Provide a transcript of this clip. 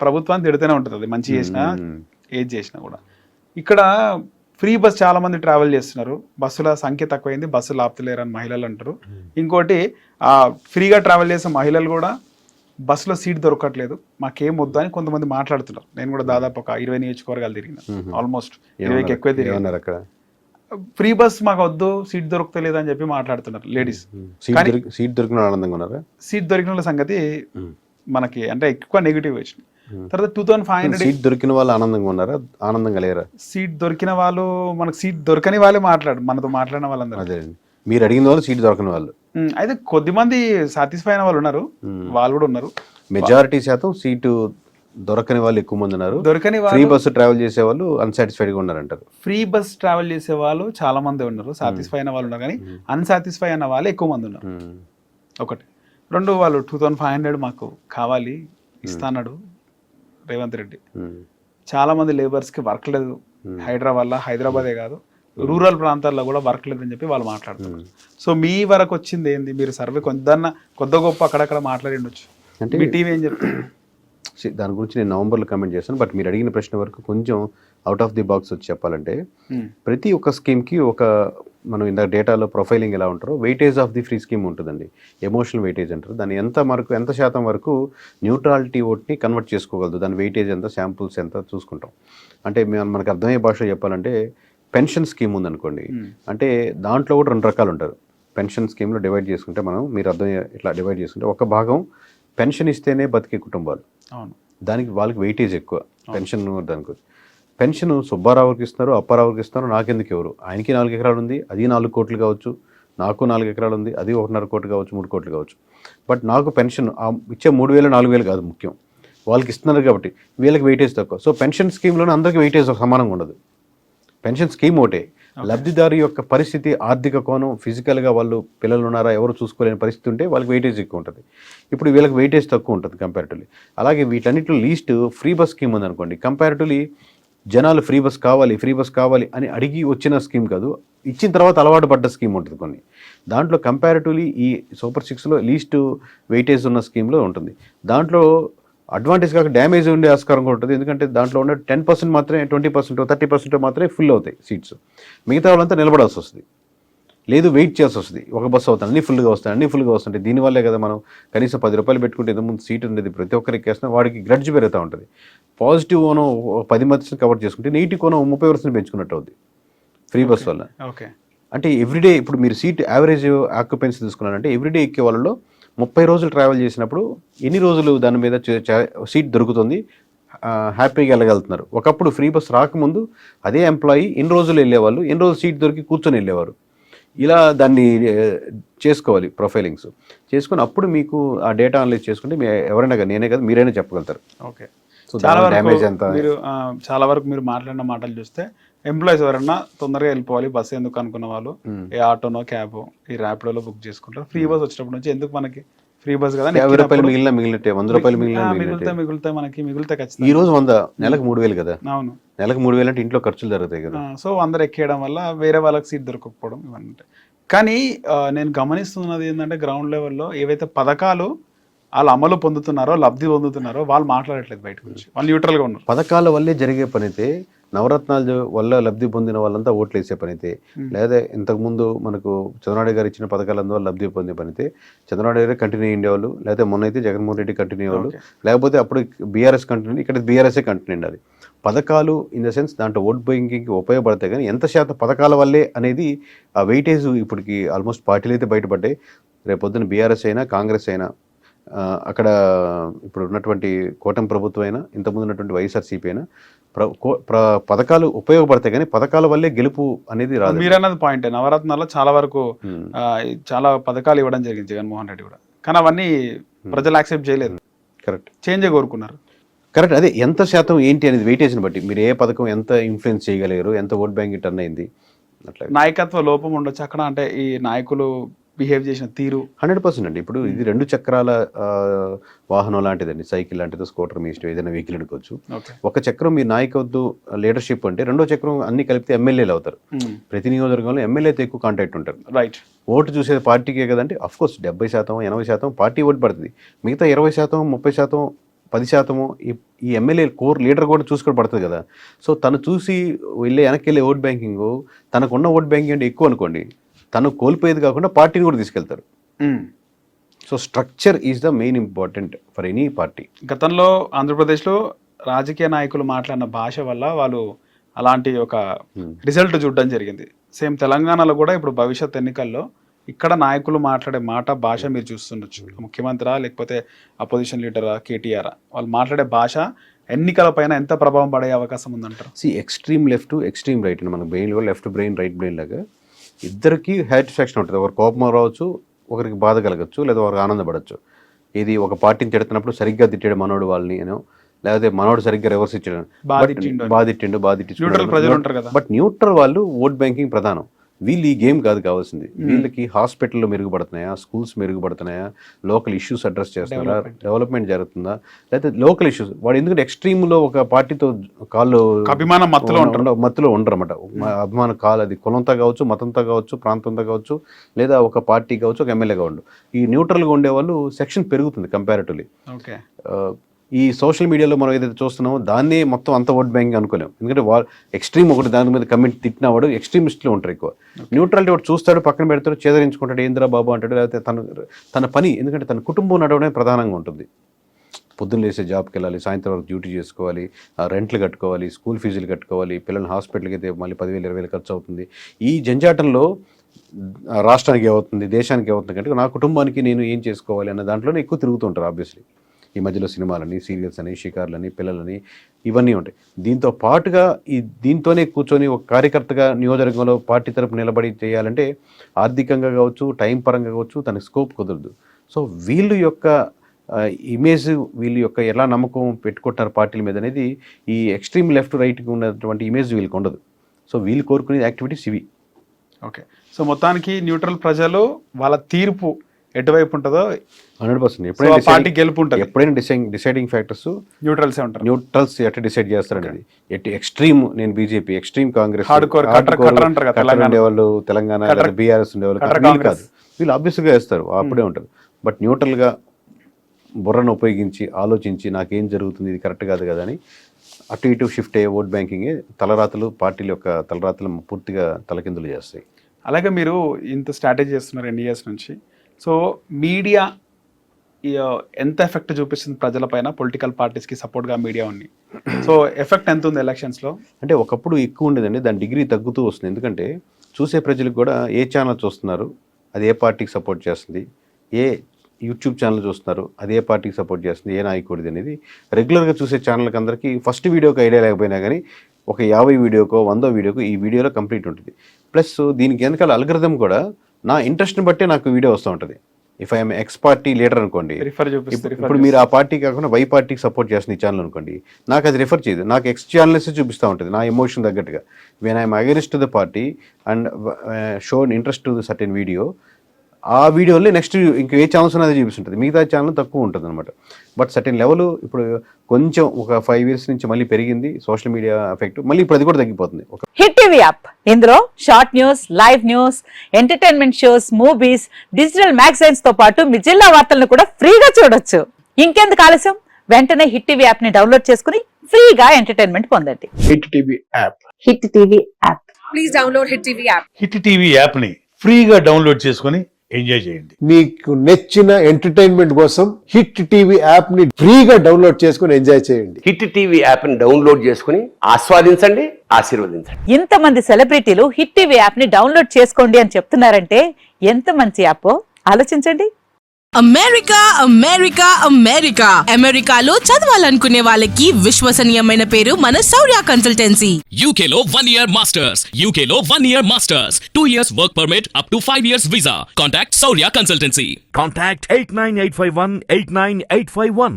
ప్రభుత్వాన్ని తిడితేనే ఉంటుంది, అది మంచి చేసినా ఏది చేసినా కూడా. ఇక్కడ ఫ్రీ బస్ చాలా మంది ట్రావెల్ చేస్తున్నారు, బస్సుల సంఖ్య తక్కువైంది, బస్సులు ఆపుతలేరని మహిళలు అంటారు. ఇంకోటి ఫ్రీగా ట్రావెల్ చేసే మహిళలు కూడా బస్సులో సీట్ దొరకట్లేదు, మాకేం వద్దు అని కొంతమంది మాట్లాడుతున్నారు. నేను కూడా దాదాపు ఒక 20 నియోజకవర్గాలు తిరిగిన, ఆల్మోస్ట్ 20కి ఎక్కువ తిరిగినారు. అక్కడ ఫ్రీ బస్ మాకు వద్దు, సీట్ దొరకలేదు అని చెప్పి మాట్లాడుతున్నారు లేడీస్. సీట్ దొరికిన ఆనందంగా ఉన్నారా? సీట్ దొరికిన సంగతి మనకి అంటే ఎక్కువ నెగిటివ్ వచ్చింది. తర్వాత 2500 సీట్ దొరికిన వాళ్ళు ఆనందంగా ఉన్నారా, ఆనందంగా లేరా? సీట్ దొరికిన వాళ్ళు, మనకు సీట్ దొరకని వాళ్ళే మనతో మాట్లాడిన వాళ్ళందరూ. అదే మీరు అడిగిన వాళ్ళు సీట్ దొరకని వాళ్ళు అయితే కొద్దిమంది సాటిస్ఫై అయిన వాళ్ళు ఉన్నారు, వాళ్ళు కూడా ఉన్నారు. మెజారిటీ శాతం సీటు దొరకని వాళ్ళు ఎక్కువ మంది ఉన్నారు. దొరకని ఫ్రీ బస్సు ట్రావెల్ చేసే వాళ్ళు అన్సాటిస్ఫైడ్ గా ఉన్నారంటారు. ఫ్రీ బస్ ట్రావెల్ చేసే వాళ్ళు చాలా మంది ఉన్నారు, సాటిస్ఫై అయిన వాళ్ళు ఉన్నారు, కానీ అన్సాటిస్ఫై అయిన వాళ్ళు ఎక్కువ మంది ఉన్నారు. ఒకటి. రెండు, వాళ్ళు 2500 మాకు కావాలి ఇస్తాడు రేవంత్ రెడ్డి. చాలా మంది లేబర్స్ కి వర్క్ లేదు హైదరాబాదే కాదు, రూరల్ ప్రాంతాల్లో కూడా వర్క్ లేదని చెప్పి వాళ్ళు మాట్లాడుతున్నారు. సో మీ వరకు వచ్చింది ఏంది? మీరు సర్వే కొద్ది గొప్ప అక్కడక్కడ మాట్లాడి ఉండొచ్చు, అంటే మీ టీవీ ఏం చెప్తుంది దాని గురించి? నేను నవంబర్లో కమెంట్ చేస్తాను. బట్ మీరు అడిగిన ప్రశ్న వరకు కొంచెం అవుట్ ఆఫ్ ది బాక్స్ వచ్చి చెప్పాలంటే, ప్రతి ఒక్క స్కీమ్కి ఒక మనం ఇందాక డేటాలో ప్రొఫైలింగ్ ఎలా ఉంటారో weightage of the free scheme ఉంటుందండి. ఎమోషనల్ వెయిటేజ్ అంటారు దాన్ని. ఎంత శాతం వరకు న్యూట్రాలిటీ ఓట్ని కన్వర్ట్ చేసుకోగలదు, దాని వెయిటేజ్ ఎంత, శాంపుల్స్ ఎంత చూసుకుంటాం. అంటే మనకు అర్థమయ్యే భాషలో చెప్పాలంటే, పెన్షన్ స్కీమ్ ఉందనుకోండి, అంటే దాంట్లో కూడా 2 రకాలు ఉంటారు. పెన్షన్ స్కీమ్లో డివైడ్ చేసుకుంటే మీరు అర్థమయ్యే ఇట్లా డివైడ్ చేసుకుంటే, ఒక భాగం పెన్షన్ ఇస్తేనే బతికే కుటుంబాలు, దానికి వాళ్ళకి వెయిటేజ్ ఎక్కువ పెన్షన్. దానికి పెన్షన్ సుబ్బారావుకి ఇస్తున్నారు, అప్పారావుకి ఇస్తున్నారు, నాకెందుకు ఎవరు? ఆయనకి 4 ఎకరాలు ఉంది, అది 4 కోట్లు కావచ్చు, నాకు 4 ఎకరాలు ఉంది, అది 1.5 కోట్లు కావచ్చు, 3 కోట్లు కావచ్చు. బట్ నాకు పెన్షన్ ఇచ్చే 3000 4000 కాదు ముఖ్యం, వాళ్ళకి ఇస్తున్నారు కాబట్టి వీళ్ళకి వెయిటేజ్ తక్కువ. సో పెన్షన్ స్కీమ్లోనే అందరికీ వెయిటేజ్ సమానంగా ఉండదు. పెన్షన్ స్కీమ్ ఒకటే, లబ్ధిదారు యొక్క పరిస్థితి, ఆర్థిక కోణం, ఫిజికల్గా వాళ్ళు పిల్లలు ఉన్నారా ఎవరు చూసుకోలేని పరిస్థితి ఉంటే వాళ్ళకి వెయిటేజ్ ఎక్కువ ఉంటుంది. ఇప్పుడు వీళ్ళకి వెయిటేజ్ తక్కువ ఉంటుంది కంపారిటివ్లీ. అలాగే వీటన్నిటిలో లీస్ట్ ఫ్రీ బస్ స్కీమ్ ఉందనుకోండి, కంపారిటివ్లీ జనాలు ఫ్రీ బస్ కావాలి అని అడిగి వచ్చిన స్కీమ్ కాదు, ఇచ్చిన తర్వాత అలవాటు పడ్డ స్కీమ్ ఉంటుంది కొన్ని. దాంట్లో కంపారిటివ్లీ ఈ సూపర్ 6లో లీస్ట్ వెయిటేజ్ ఉన్న స్కీమ్లో ఉంటుంది. దాంట్లో అడ్వాంటేజ్ కాక డ్యామేజ్ ఉండే ఆస్కారం కూడా ఉంటుంది. ఎందుకంటే దాంట్లో ఉన్న 10% మాత్రమే, 20% 30% మాత్రమే ఫుల్ అవుతాయి సీట్స్. మిగతా వాళ్ళంతా నిలబడాల్సి వస్తుంది, లేదు వెయిట్ చేయాల్సి వస్తుంది. ఒక బస్సు అవుతాను అన్నీ ఫుల్గా వస్తుంటే దీనివల్లే కదా మనం కనీసం 10 రూపాయలు పెట్టుకుంటే ఇంతకుముందు సీట్ ఉండేది, ప్రతి ఒక్కరికి ఎక్కేస్తున్నా వాడికి గ్రడ్జ్ పెరుగుతూ ఉంటుంది. పాజిటివ్ కోణం 10% కవర్ చేసుకుంటే నెగిటివ్ కోణం 30% పెంచుకున్నట్టు అవుతుంది ఫ్రీ బస్ వల్ల. ఓకే. అంటే ఎవ్రీడే ఇప్పుడు మీరు సీట్ యావరేజ్ ఆక్యుపెన్సీ తీసుకున్నారంటే ఎవ్రీడే ఎక్కే వాళ్ళలో 30 రోజులు ట్రావెల్ చేసినప్పుడు ఎన్ని రోజులు దాని మీద సీట్ దొరుకుతుంది, హ్యాపీగా వెళ్ళగలుగుతున్నారు. ఒకప్పుడు ఫ్రీ బస్ రాకముందు అదే ఎంప్లాయీ ఎన్ని రోజులు వెళ్ళేవాళ్ళు, ఎన్ని రోజులు సీట్ దొరికి కూర్చొని వెళ్ళేవారు. ఇలా దాన్ని చేసుకోవాలి ప్రొఫైలింగ్స్ చేసుకుని, అప్పుడు మీకు ఆ డేటా అనలైజ్ చేసుకుంటే ఎవరైనా కానీ, నేనే కదా మీరైనా చెప్పగలుగుతారు. ఓకే. చాలా వరకు మీరు మాట్లాడిన మాటలు చూస్తే ఎంప్లాయీస్ ఎవరన్నా తొందరగా వెళ్ళిపోవాలి బస్సు ఎందుకు అనుకున్న వాళ్ళు ఏ ఆటోనో క్యాబో ఈ ర్యాపిడోలో బుక్ చేసుకుంటారు. ఫ్రీ బస్ వచ్చినప్పటి నుంచి ఎందుకు మనకి ఫ్రీ బస్ కదా, 50 రూపాయలు మిగిలితే 100 రూపాయలు మిగులుతాయి ఖచ్చితంగా. ఈ రోజు 100, నెలకు 3000 కదా. అవును, నెలకు 3000 అంటే ఇంట్లో ఖర్చులు జరుగుతాయి కదా. సో అందరు ఎక్కేయడం వల్ల వేరే వాళ్ళకి సీట్ దొరకకపోవడం ఇవన్నీ. కానీ నేను గమనిస్తున్నది ఏంటంటే, గ్రౌండ్ లెవెల్లో ఏవైతే పథకాలు వాళ్ళు అమలు పొందుతున్నారో, లబ్ధి పొందుతున్నారో వాళ్ళు మాట్లాడట్లేదు బయటకు వచ్చి, వాళ్ళు న్యూట్రల్గా ఉన్నారు. పథకాల వల్లే జరిగే పనైతే, నవరత్నాలు వల్ల లబ్ధి పొందిన వాళ్ళంతా ఓట్లు వేసే పనైతే, లేదా ఇంతకుముందు మనకు చంద్రబాబు గారు ఇచ్చిన పథకాలందువల్ల లబ్ధి పొందే పనైతే చంద్రబాబు గారు కంటిన్యూ అయ్యేవాళ్ళు, లేదా మొన్న అయితే జగన్మోహన్ రెడ్డి కంటిన్యూ అయ్యేవాళ్ళు, లేకపోతే అప్పుడు బీఆర్ఎస్ కంటిన్యూ, ఇక్కడ బీఆర్ఎస్ఏ కంటిన్యూ ఉండాలి. పథకాలు ఇన్ ద సెన్స్ దాంట్లో ఓట్ బ్యాంకింగ్కి ఉపయోగపడతాయి, కానీ ఎంత శాతం పథకాల వల్లే అనేది ఆ వెయిటేజ్ ఇప్పటికి ఆల్మోస్ట్ పార్టీలు అయితే బయటపడ్డాయి. రేపొద్దున బీఆర్ఎస్ అయినా కాంగ్రెస్ అయినా, అక్కడ ఇప్పుడు ఉన్నటువంటి కూటమి ప్రభుత్వం అయినా, ఇంతకుముందు ఉన్నటువంటి వైఎస్ఆర్సీపీ అయినా, పథకాలు ఉపయోగపడతాయి కానీ పథకాల వల్లే గెలుపు అనేది రాదు. మీరు అన్నది పాయింట్. నవరత్నాల్లో చాలా వరకు చాలా పథకాలు ఇవ్వడం జరిగింది జగన్మోహన్ రెడ్డి కూడా, కానీ అవన్నీ ప్రజలు యాక్సెప్ట్ చేయలేదు. కరెక్ట్, చేంజ్ కోరుకున్నారు. కరెక్ట్. అదే ఎంత శాతం ఏంటి అనేది వెయిటేజ్ని బట్టి మీరు ఏ పథకం ఎంత ఇన్ఫ్లుయెన్స్ చేయగలిగారు, ఎంత ఓట్ బ్యాంక్ టర్న్ అయింది, అట్లా నాయకత్వ లోపం ఉండొచ్చు అక్కడ. అంటే ఈ నాయకులు బిహేవ్ చేసిన తీరు 100% అండి. ఇప్పుడు ఇది 2 చక్రాల వాహనం లాంటిదండి, సైకిల్ లాంటిది, స్కూటర్, మీ ఇష్టం ఏదైనా వెహికల్ అనుకోవచ్చు. ఒక చక్రం మీ నాయకత్వం లీడర్షిప్ అంటే, రెండో చక్రం అన్ని కలిపితే ఎమ్మెల్యేలు అవుతారు. ప్రతి నియోజకవర్గంలో ఎమ్మెల్యేతో ఎక్కువ కాంటాక్ట్ ఉంటారు. రైట్. ఓటు చూసేది పార్టీకే కదంటే, అఫ్కోర్స్ 70% 80% పార్టీ ఓటు పడుతుంది, మిగతా 20% 30% 10% ఈ ఎమ్మెల్యే కోర్ లీడర్ కూడా చూసుకొని పడుతుంది కదా. సో తను చూసి వెనక్కి వెళ్ళే ఓట్ బ్యాంకింగ్, తనకున్న ఓట్ బ్యాంకింగ్ అంటే ఎక్కువ అనుకోండి, తను కోల్పోయేది కాకుండా పార్టీని కూడా తీసుకెళ్తారు. So structure is the main important for any party. గతంలో ఆంధ్రప్రదేశ్లో రాజకీయ నాయకులు మాట్లాడిన భాష వల్ల వాళ్ళు అలాంటి ఒక రిజల్ట్ చూడడం జరిగింది. సేమ్ తెలంగాణలో కూడా ఇప్పుడు భవిష్యత్ ఎన్నికల్లో ఇక్కడ నాయకులు మాట్లాడే భాష మీరు చూస్తుండొచ్చు. ముఖ్యమంత్రి లేకపోతే అపోజిషన్ లీడరా, కేటీఆర్ వాళ్ళు మాట్లాడే భాష ఎన్నికల పైన ఎంత ప్రభావం పడే అవకాశం ఉందంటారు? ఎక్స్ట్రీమ్ లెఫ్ట్, ఎక్స్ట్రీమ్ రైట్, మన బ్రెయిన్లో లెఫ్ట్ బ్రెయిన్, రైట్ బ్రెయిన్ లాగా ఇద్దరికి సాటిస్ఫాక్షన్ ఉంటుంది. ఒకరు కోపం రావచ్చు, ఒకరికి బాధ కలగచ్చు, లేదా ఒకరికి ఆనందపడచ్చు. ఇది ఒక పార్టీని తిడుతున్నప్పుడు సరిగ్గా తిట్టాడు మనోడు వాళ్ళని అనో, లేకపోతే మనోడు సరిగ్గా రివర్స్ ఇచ్చాడు, బాధిట్టిండు. బట్ న్యూట్రల్ వాళ్ళు ఓట్ బ్యాంకింగ్ ప్రధానం. వీళ్ళు ఈ గేమ్ కాదు కావాల్సింది. వీళ్ళకి హాస్పిటల్లో మెరుగుపడుతున్నాయా, స్కూల్స్ మెరుగుపడుతున్నాయా, లోకల్ ఇష్యూస్ అడ్రస్ చేస్తున్నారా, డెవలప్మెంట్ జరుగుతుందా, లేకపోతే లోకల్ ఇష్యూస్. వాడు ఎందుకంటే ఎక్స్ట్రీమ్లో ఒక పార్టీతో కాళ్ళు అభిమానం మత్తులో ఉండరన్నమాట. అభిమానం కాలు అది కులంతో కావచ్చు, మతంతో కావచ్చు, ప్రాంతంతో కావచ్చు, లేదా ఒక పార్టీ కావచ్చు, ఒక ఎమ్మెల్యే కావచ్చు. ఈ న్యూట్రల్గా ఉండేవాళ్ళు సెక్షన్ పెరుగుతుంది కంపారిటివ్లీ. ఈ సోషల్ మీడియాలో మనం ఏదైతే చూస్తున్నామో దాన్నే మొత్తం అంత ఓట్ బ్యాంకింగ్ అనుకోలేము. ఎందుకంటే ఎక్స్ట్రీమ్ ఒకటి దాని మీద కమెంట్ తిట్టినవాడు ఎక్స్ట్రీమిస్ట్లో ఉంటారు ఎక్కువ. న్యూట్రాలిటీ ఒకటి చూస్తాడు, పక్కన పెడతాడు, చేదరించుకుంటాడు, ఏంద్రా బాబు అంటాడు, లేకపోతే తన పని, ఎందుకంటే తన కుటుంబం నడవడమే ప్రధానంగా ఉంటుంది. పొద్దున్న లేసే జాబ్కి వెళ్ళాలి, సాయంత్రం వరకు డ్యూటీ చేసుకోవాలి, రెంట్లు కట్టుకోవాలి, స్కూల్ ఫీజులు కట్టుకోవాలి, పిల్లల్ని హాస్పిటల్కి అయితే మళ్ళీ 10,000-20,000 ఖర్చు అవుతుంది. ఈ జంజాటంలో రాష్ట్రానికి ఏమవుతుంది, దేశానికి ఏమవుతుంది కంటే నా కుటుంబానికి నేను ఏం చేసుకోవాలి అన్న దాంట్లోనే ఎక్కువ తిరుగుతుంటారు. ఆబ్వియస్లీ ఈ మధ్యలో సినిమాలని, సీరియల్స్ అని, షికార్లని, పిల్లలని ఇవన్నీ ఉంటాయి. దీంతో పాటుగా దీంతోనే కూర్చొని ఒక కార్యకర్తగా నియోజకవర్గంలో పార్టీ తరపు నిలబడి చేయాలంటే ఆర్థికంగా కావచ్చు, టైం పరంగా కావచ్చు, తనకి స్కోప్ కుదరదు. సో వీళ్ళు యొక్క ఇమేజ్, వీళ్ళ యొక్క ఎలా నమ్మకం పెట్టుకుంటున్నారు పార్టీల మీద అనేది ఈ ఎక్స్ట్రీమ్ లెఫ్ట్ రైట్కి ఉన్నటువంటి ఇమేజ్ వీళ్ళకి ఉండదు. సో వీళ్ళు కోరుకునే యాక్టివిటీస్ ఇవి. ఓకే, సో మొత్తానికి న్యూట్రల్ ప్రజలు వాళ్ళ తీర్పు ఎటువైపు ఉంటుందో 100%. ఎప్పుడైనా డిసైడింగ్ ఫ్యాక్టర్స్ న్యూట్రల్సే ఉంటారు. న్యూట్రల్స్ ఎట్లా డిసైడ్ చేస్తారనేది. ఎక్స్ట్రీమ్ నేను బీజేపీ, ఎక్స్ట్రీమ్ కాంగ్రెస్ ఉండేవాళ్ళు, తెలంగాణ బీఆర్ఎస్ ఉండేవాళ్ళు కాదు. వీళ్ళు ఆబ్వియస్గా వేస్తారు, అప్పుడే ఉంటారు. బట్ న్యూట్రల్గా బుర్రను ఉపయోగించి ఆలోచించి నాకేం జరుగుతుంది, ఇది కరెక్ట్ కాదు కదా అని అటు ఇటు షిఫ్ట్ అయ్యే ఓట్ బ్యాంకింగే తలరాతలు, పార్టీల యొక్క తలరాతలు పూర్తిగా తలకిందులు చేస్తాయి. అలాగే మీరు ఇంత స్ట్రాటజీ చేస్తున్నారు ఎన్ని ఇయర్స్ నుంచి. సో మీడియా ఎంత ఎఫెక్ట్ చూపిస్తుంది ప్రజలపైన, పొలిటికల్ పార్టీస్కి సపోర్ట్గా మీడియా ఉంది. సో ఎఫెక్ట్ ఎంత ఉంది ఎలక్షన్స్లో? అంటే ఒకప్పుడు ఎక్కువ ఉండేదండి, దాని డిగ్రీ తగ్గుతూ వస్తుంది. ఎందుకంటే చూసే ప్రజలకు కూడా ఏ ఛానల్ చూస్తున్నారు, అది ఏ పార్టీకి సపోర్ట్ చేస్తుంది, ఏ యూట్యూబ్ ఛానల్ చూస్తున్నారు, అది ఏ పార్టీకి సపోర్ట్ చేస్తుంది, ఏ నాయకుడిది అనేది రెగ్యులర్గా చూసే ఛానల్కి అందరికీ ఫస్ట్ వీడియోకి ఐడియా లేకపోయినా కానీ ఒక 50 వీడియోకో 100 వీడియోకో ఈ వీడియోలో కంప్లీట్ ఉంటుంది. ప్లస్ దీనికి వెనకాల అల్గరిథం కూడా నా ఇంట్రెస్ట్ని బట్టే నాకు వీడియో వస్తూ ఉంటుంది. If I'm X party leader అనుకోండి, ఇప్పుడు మీరు ఆ పార్టీ కాకుండా వై పార్టీకి సపోర్ట్ చేస్తుంది ఈ ఛానల్ అనుకోండి, నాకు అది రిఫర్ చేయదు, నాకు ఎక్స్ ఛానల్స్ చూపిస్తూ ఉంటుంది నా ఎమోషన్ తగ్గట్టుగా. When I'm against the party and shown interest to the certain video, ఆ వీడియోలో నెక్స్ట్ ఇంక ఏ ఛానల్స్ అనేది చూపిస్తుంటుంది, మిగతా ఛానల్ తక్కువ ఉంటుంది అనమాట. బట్ సర్టెన్ లెవెల్ ఇప్పుడు కొంచెం ఒక 5 years నుంచి మళ్ళీ పెరిగింది సోషల్ మీడియా ఎఫెక్ట్, మళ్ళీ ఇప్పుడు అది కూడా తగ్గిపోతుంది. హిట్ టీవీ యాప్, ఇందులో short news, live news, entertainment shows, movies, digital magazines తో పాటు మీ జిల్లా వార్తలను కూడా ఫ్రీగా చూడొచ్చు. ఇంకెందుకు ఆలస్యం, వెంటనే హిట్ టీవీ యాప్ ని డౌన్లోడ్ చేసుకుని ఫ్రీగా ఎంటర్టైన్మెంట్ పొందండి. Hit TV app, hit TV app, please download hit TV app. Hit TV app ని ఫ్రీగా డౌన్లోడ్ చేసుకుని ఎంజాయ్ చేయండి. మీకు నచ్చిన ఎంటర్టైన్మెంట్ కోసం హిట్ టీవీ యాప్ ని ఫ్రీగా డౌన్లోడ్ చేసుకుని ఎంజాయ్ చేయండి. హిట్ టీవీ యాప్ ని డౌన్లోడ్ చేసుకుని ఆస్వాదించండి, ఆశీర్వదించండి. ఇంతమంది సెలబ్రిటీలు హిట్ టీవీ యాప్ ని డౌన్లోడ్ చేసుకోండి అని చెప్తున్నారంటే ఎంత మంచి యాప్ ఆలోచించండి. అమెరికా అమెరికా అమెరికా అమెరికాలో చదవాలనుకునే వాళ్ళకి విశ్వసనీయమైన పేరు మన శౌర్య కన్సల్టెన్సీ. UK లో 1 year masters, UK లో 1 year masters, 2 years work permit up to 5 years visa. Contact Saurya Consultancy. Contact 89851 89851.